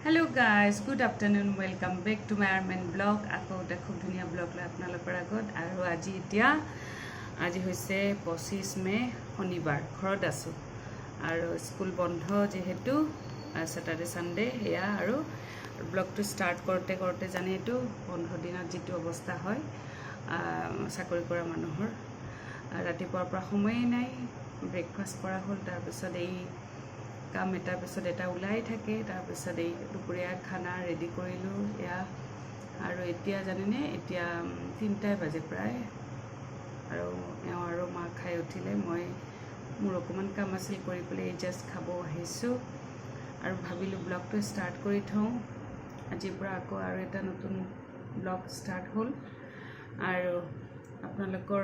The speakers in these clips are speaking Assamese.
Hello guys, good afternoon, welcome back to my Armen blog. Ako এটা খুব ধুনীয়া ব্লগ লৈ আপোনালোকৰ আগত আৰু আজি হৈছে 25 মে শনিবাৰ ঘৰত আছো আৰু স্কুল বন্ধ যেহেতু স্যাটাৰডে সানডে হেয়া আৰু ব্লগটো ষ্টাৰ্ট কৰোঁতে জানে এইটো বন্ধ দিনত যেটো অৱস্থা হয় চাকৰি কৰা মানুহৰ ৰাতিপুৱাৰ পৰা সময়ে নাই ব্ৰেকফাষ্ট কৰা হ'ল তাৰ পিছত এই কাম এটাৰ পিছত এটা ওলাই থাকে তাৰ পিছত এই দুপৰীয়া খানা ৰেডি কৰিলোঁ এয়া আৰু এতিয়া জানেনে এতিয়া 3টা বাজে প্ৰায় আৰু এওঁ আৰু মা খাই উঠিলে মই মোৰ অকণমান কাম আছিল কৰি পেলাই জাষ্ট খাব আহিছোঁ আৰু ভাবিলোঁ ব্লগটো ষ্টাৰ্ট কৰি থওঁ আজিৰ পৰা আকৌ আৰু এটা নতুন ব্লগ ষ্টাৰ্ট হ'ল আৰু আপোনালোকৰ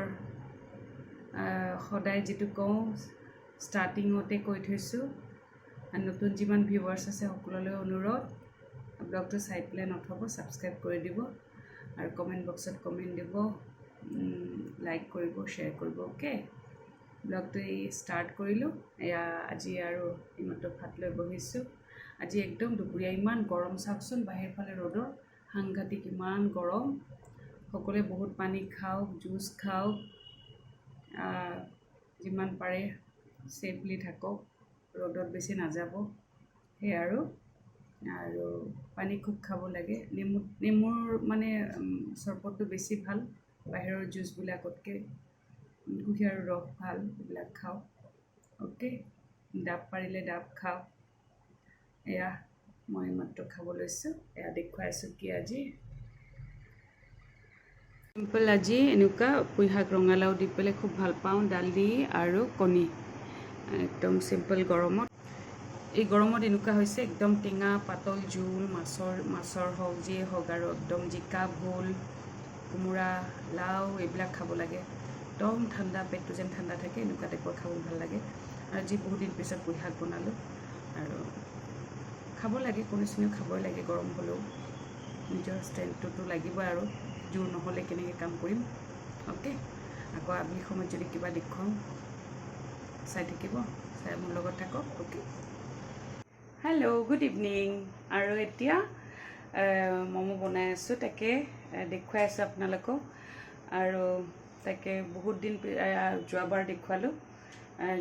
সদায় যেটো কওঁ ষ্টাৰ্টিঙতে কৈ থৈছোঁ নতুন যিমান ভিউৱাৰ্ছ আছে সকলোলৈ অনুৰোধ ব্লগটো চাই পেলাই নথব ছাবস্ক্ৰাইব কৰি দিব আৰু কমেণ্ট বক্সত কমেণ্ট দিব লাইক কৰিব শ্বেয়াৰ কৰিব ওকে ব্লগটো ষ্টাৰ্ট কৰিলোঁ এয়া আজি আৰু ইমাত্ৰ ভাত লৈ বহিছোঁ আজি একদম দুপৰীয়া ইমান গৰম চাওকচোন বাহিৰ ফালে ৰ'দৰ সাংঘাতিক ইমান গৰম সকলোৱে বহুত পানী খাওক জুচ খাওক যিমান পাৰে সেফলি থাকক ৰ'দত বেছি নাযাব সেই আৰু পানী খুব খাব লাগে নেমুৰ মানে চৰবতটো বেছি ভাল বাহিৰৰ জুচবিলাকতকৈ কুঁহিয়াৰৰ ৰস ভাল এইবিলাক খাওক ওকে ডাব পাৰিলে ডাব খাওক এয়া মই মাত্ৰ খাব লৈছোঁ এয়া দেখুৱাই আছোঁ কি আজি চিম্পল আজি এনেকুৱা পুঁই শাক ৰঙালাও দি পেলাই খুব ভাল পাওঁ দালি আৰু কণী একদম সিম্পল গৰমত এই গৰমত এনেকুৱা হৈছে একদম টেঙা পাতল জোল মাছৰ হওক যিয়ে হওক আৰু একদম জিকা ভোল কোমোৰা লাও এইবিলাক খাব লাগে একদম ঠাণ্ডা পেটটো যেন ঠাণ্ডা থাকে এনেকুৱা টাইপৰ খাব ভাল লাগে আৰু আজি বহুত দিন পিছত পুঁই শাক বনালোঁ আৰু খাব লাগে কণী চণীও খাবই লাগে গৰম হ'লেও নিজৰ ষ্ট্ৰেংথটোতো লাগিবই আৰু জোৰ নহ'লে কেনেকৈ কাম কৰিম অ'কে আকৌ আবেলি সময়ত যদি কিবা দেখুৱাওঁ চাই থাকিব চাই মোৰ লগত থাকক ওকে হেল্ল' গুড ইভিনিং আৰু এতিয়া ম'ম' বনাই আছোঁ তাকে দেখুৱাই আছোঁ আপোনালোকক আৰু তাকে বহুত দিন যোৱাবাৰ দেখুৱালোঁ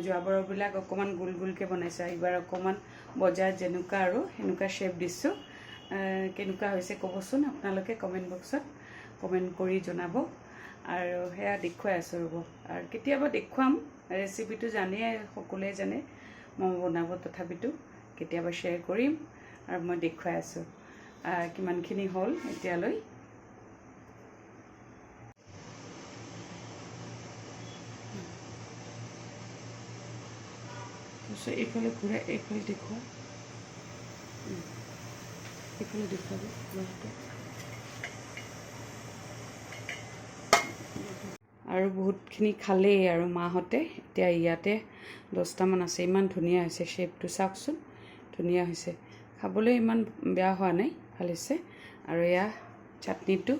যোৱাবাৰবিলাক অকণমান গোল গোলকৈ বনাইছোঁ এইবাৰ অকণমান বজাৰত যেনেকুৱা আৰু সেনেকুৱা শ্বেপ দিছোঁ কেনেকুৱা হৈছে ক'বচোন আপোনালোকে কমেণ্ট বক্সত কমেণ্ট কৰি জনাব আৰু সেয়া দেখুৱাই আছোঁ ৰ'ব আৰু কেতিয়াবা দেখুৱাম ৰেচিপিটো জানেই সকলোৱে জানে ম'ম' বনাব তথাপিতো কেতিয়াবা শ্বেয়াৰ কৰিম আৰু মই দেখুৱাই আছোঁ কিমানখিনি হ'ল এতিয়ালৈ এইফালে ঘূৰাই এইফালে দেখুৱা এইফালে দেখুৱাব আৰু বহুতখিনি খালেই আৰু মাহঁতে এতিয়া ইয়াতে 10টামান আছে ইমান ধুনীয়া হৈছে শ্বেপটো চাওকচোন ধুনীয়া হৈছে খাবলৈ ইমান বেয়া হোৱা নাই ভাল হৈছে আৰু এয়া চাটনিটো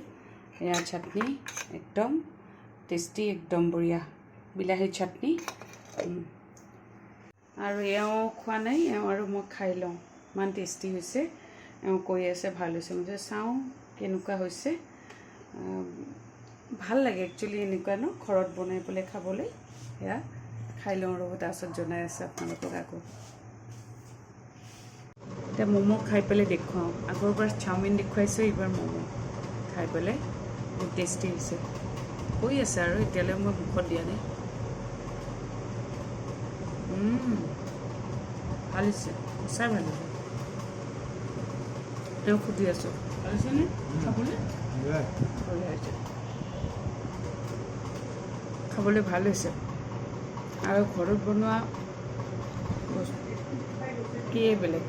এয়া চাটনি একদম টেষ্টি একদম বঢ়িয়া বিলাহী চাটনি আৰু এওঁ খোৱা নাই এওঁ আৰু মই খাই লওঁ ইমান টেষ্টি হৈছে এওঁ কৈ আছে ভাল হৈছে মই চাওঁ কেনেকুৱা হৈছে ভাল লাগে একচুৱেলি এনেকুৱা ন ঘৰত বনাই পেলাই খাবলৈ এয়া খাই লওঁ ৰ'ব তাৰপিছত জনাই আছে আপোনালোকক আকৌ এতিয়া ম'ম' খাই পেলাই দেখুৱাওঁ আগৰবাৰ চাওমিন দেখুৱাইছোঁ এইবাৰ ম'ম' খাই পেলাই বহুত টেষ্টি হৈছে কৈ আছে আৰু এতিয়ালৈ মই মুখত দিয়া নাই ভাল হৈছে সঁচাই ভাল হৈছে তেওঁ সুধি আছোঁ ভাল হৈছেনে খাবলৈ বঢ়িয়া হৈছে খাবলৈ ভাল হৈছে আৰু ঘৰত বনোৱা বস্তু কিয়ে বেলেগ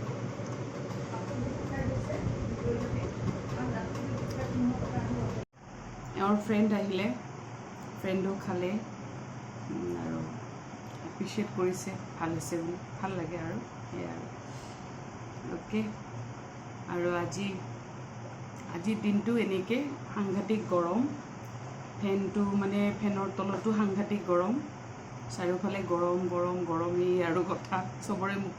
এওঁৰ ফ্ৰেণ্ড আহিলে ফ্ৰেণ্ডো খালে আৰু এপ্ৰিচিয়েট কৰিছে ভাল হৈছে বুলি ভাল লাগে আৰু সেয়াই আৰু অ'কে আৰু আজিৰ দিনটো এনেকৈ সাংঘাতিক গৰম ফেনটো মানে ফেনৰ তলতো সাংঘাতিক গৰম চাৰিওফালে গৰমেই আৰু কথা চবৰে মুখ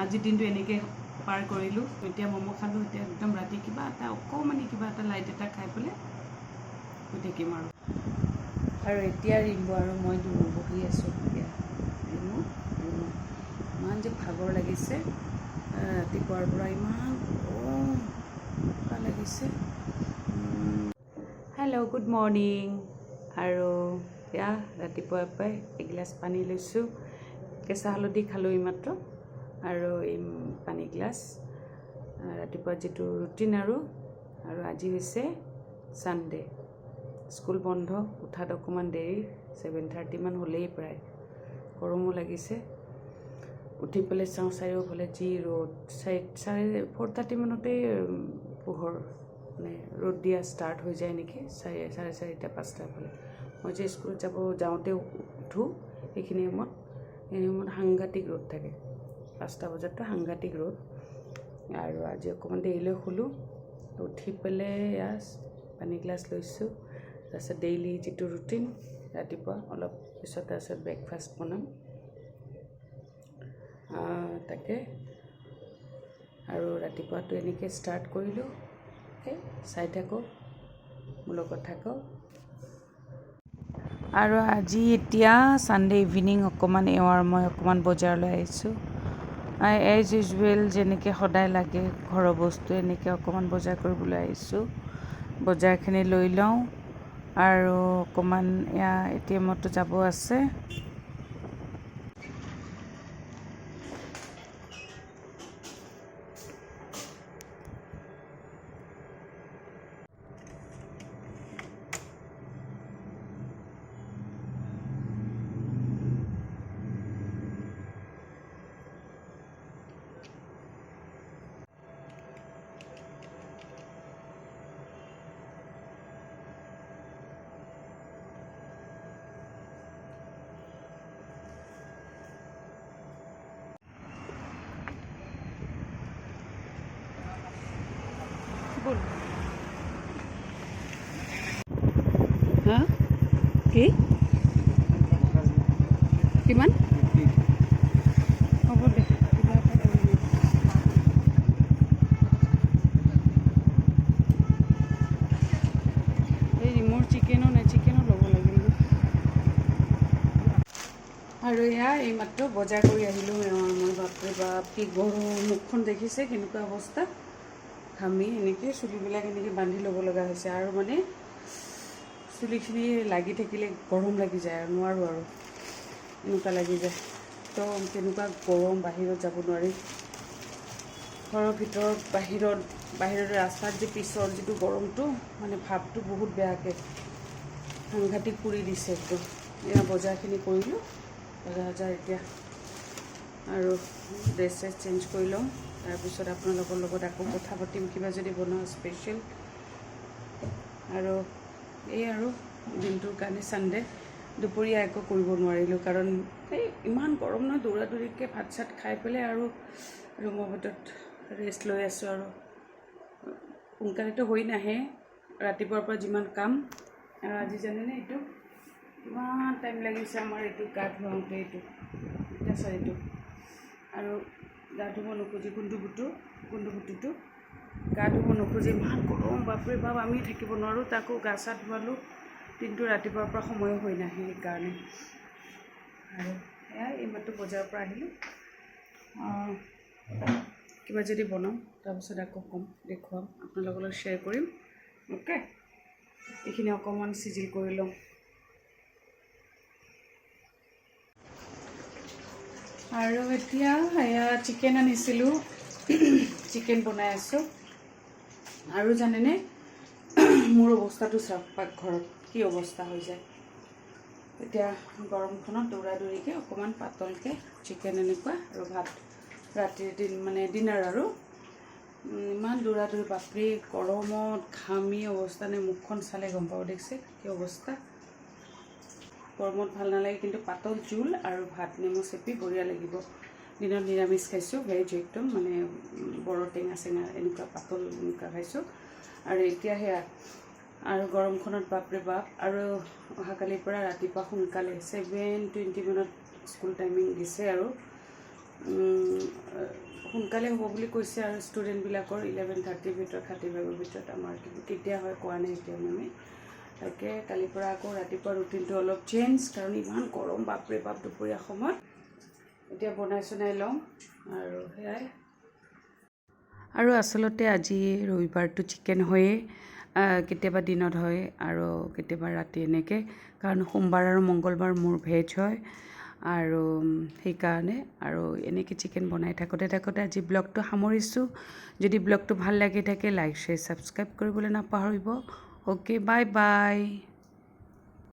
আজিৰ দিনটো এনেকৈ পাৰ কৰিলোঁ। এতিয়া ম'ম' খালোঁ, এতিয়া একদম ৰাতি কিবা এটা অকণমানি কিবা এটা লাইট এটা খাই পেলাই শুই থাকিম আৰু এতিয়া ৰিম্বু আৰু মই বহি আছোঁ। এতিয়া ৰিমু ইমান যে ভাগৰ লাগিছে, ৰাতিপুৱাৰ পৰা ইমান গৰম লাগিছে। Hello', good morning. আৰু এয়া ৰাতিপুৱাৰ পৰাই এগিলাচ পানী লৈছোঁ। কেঁচা হালধি খালোঁ এইমাত্ৰ, আৰু এই পানী গিলাচ। ৰাতিপুৱা যিটো ৰুটিন আৰু আজি হৈছে ছানডে, স্কুল বন্ধ, উঠাত অকণমান দেৰি, 7:30 মান হ'লেই প্ৰায়। গৰমো লাগিছে। উঠি পেলাই চাওঁ চাৰিওফালে যি ৰ'দ, 4:30 মানতেই পোহৰ মানে ৰ'দ দিয়া ষ্টাৰ্ট হৈ যায় নেকি, 4:30 5টাৰ ফালে। মই যে স্কুলত যাওঁতে উঠোঁ সেইখিনি সময়ত সাংঘাতিক ৰ'দ থাকে। 5টা বজাততো সাংঘাতিক ৰ'দ। আৰু আজি অকণমান দেৰিলৈ শুলোঁ। উঠি পেলাই পানী গিলাচ লৈছোঁ। তাৰপিছত ডেইলি যিটো ৰুটিন, ৰাতিপুৱা অলপ পিছত তাৰপিছত ব্ৰেকফাষ্ট বনাম তাকে। আৰু ৰাতিপুৱাটো এনেকৈ ষ্টাৰ্ট কৰিলোঁ। চাই থাকক, মোৰ লগত থাকক। আৰু আজি এতিয়া ছানডে ইভিনিং মই অকণমান বজাৰলৈ আহিছোঁ। এজ ইউজুৱেল যেনেকৈ সদায় লাগে ঘৰৰ বস্তু, এনেকৈ অকণমান বজাৰ কৰিবলৈ আহিছোঁ। বজাৰখিনি লৈ লওঁ আৰু অকণমান ATMতো যাব আছে। হা কি কিমান হ'ব দে, কিবা এটা কৰিম। এই মোৰ চিকেনো ল'ব লাগিল। আৰু এইমাত্ৰ বজাৰ কৰি আহিলোঁ। মই বাপৰে বাপ কি গৰম, মুখখন দেখিছে কেনেকুৱা অৱস্থা, ঘামি এনেকৈ চুলিবিলাক এনেকৈ বান্ধি ল'ব লগা হৈছে। আৰু মানে চুলিখিনি লাগি থাকিলে গৰম লাগি যায় আৰু নোৱাৰোঁ আৰু এনেকুৱা লাগি যায়। তো তেনেকুৱা গৰম, বাহিৰত যাব নোৱাৰি। ঘৰৰ ভিতৰত বাহিৰত ৰাস্তাত যে পিছৰ যিটো গৰমটো, মানে ভাৱটো বহুত বেয়াকৈ সাংঘাতিক পুৰি দিছে একদম। বজাৰখিনি কৰিলোঁ, বজাৰ এতিয়া আৰু ড্ৰেছ চেঞ্জ কৰি লওঁ। তাৰপিছত আপোনালোকৰ লগত আকৌ কথা পাতিম, কিবা যদি বনাওঁ স্পেচিয়েল। আৰু দিনটোৰ কাৰণে ছানডে দুপৰীয়া একো কৰিব নোৱাৰিলোঁ, কাৰণ ইমান গৰম নহয়। দৌৰাদৌৰিকৈ ভাত চাত খাই পেলাই আৰু ৰুমৰ ভিতৰত ৰেষ্ট লৈ আছোঁ। আৰু সোনকালেতো হৈ নাহে ৰাতিপুৱাৰ পৰা যিমান কাম। আৰু আজি জানেনে এইটো ইমান টাইম লাগিছে আমাৰ এইটো গা ধুৱাওঁতে, এইটো আৰু গা ধুব নোখোজে গুণ্ডুগুটিটো গা ধুব নোখোজে, ইমান গৰম বাপৰে বাপ, আমি থাকিব নোৱাৰোঁ। তাকো গা চা ধুৱালোঁ, কিন্তু ৰাতিপুৱাৰ পৰা সময় হৈ নাহে সেইকাৰণে। আৰু এইমাত্ৰ বজাৰৰ পৰা আহিলোঁ। কিবা যদি বনাওঁ তাৰপিছত আকৌ ক'ম, দেখুৱাম, আপোনালোকৰ লগত শ্বেয়াৰ কৰিম। অ'কে, এইখিনি অকণমান চিজিল কৰি লওঁ। আৰু এতিয়া চিকেন আনিছিলোঁ, চিকেন বনাই আছোঁ। আৰু জানেনে মোৰ অৱস্থাটো চাওক, পাকঘৰত কি অৱস্থা হৈ যায়। এতিয়া গৰমখনত দৌৰাদৌৰিকৈ অকণমান পাতলকৈ চিকেন এনেকুৱা, আৰু ভাত ৰাতিৰ ডিনাৰ। আৰু ইমান দৌৰাদৌৰি বাপৰে, গৰমত ঘামি অৱস্থা নাই। মুখখন চালে গম পাব, দেখিছে কি অৱস্থা। গৰমত ভাল নালাগে, কিন্তু পাতল জোল আৰু ভাত নেমু চেপি বঢ়িয়া লাগিব। দিনত নিৰামিষ খাইছোঁ, ভেজ একদম, মানে বৰ টেঙা এনেকুৱা পাতল এনেকুৱা খাইছোঁ। আৰু এতিয়া আৰু গৰমখনত বাপৰে বাপ। আৰু অহাকালিৰ পৰা ৰাতিপুৱা সোনকালে 7:20 মানত স্কুল টাইমিং দিছে। আৰু সোনকালে হ'ব বুলি কৈছে আৰু ষ্টুডেণ্টবিলাকৰ 11:30 ভিতৰত 35ৰ ভিতৰত আমাৰ কিন্তু কেতিয়া হয় কোৱা নাই এতিয়া মানে তাকে কালিৰ পৰা আকৌ ৰাতিপুৱা ৰুটিনটো অলপ চেঞ্জ কাৰণ ইমান গৰম বাপৰে বাপ দুপৰীয়া সময়ত এতিয়া বনাই চনাই লওঁ আৰু সেয়াই আৰু আচলতে আজি ৰবিবাৰটো চিকেন হয়ে কেতিয়াবা দিনত হয় আৰু কেতিয়াবা ৰাতি এনেকৈ কাৰণ সোমবাৰ আৰু মংগলবাৰ মোৰ ভেজ হয় আৰু সেইকাৰণে আৰু এনেকৈ চিকেন বনাই থাকোঁতে আজি ব্লগটো সামৰিছোঁ যদি ব্লগটো ভাল লাগি থাকে লাইক শ্বেয়াৰ ছাবস্ক্ৰাইব কৰিবলৈ নাপাহৰিব অ'কে বাই বাই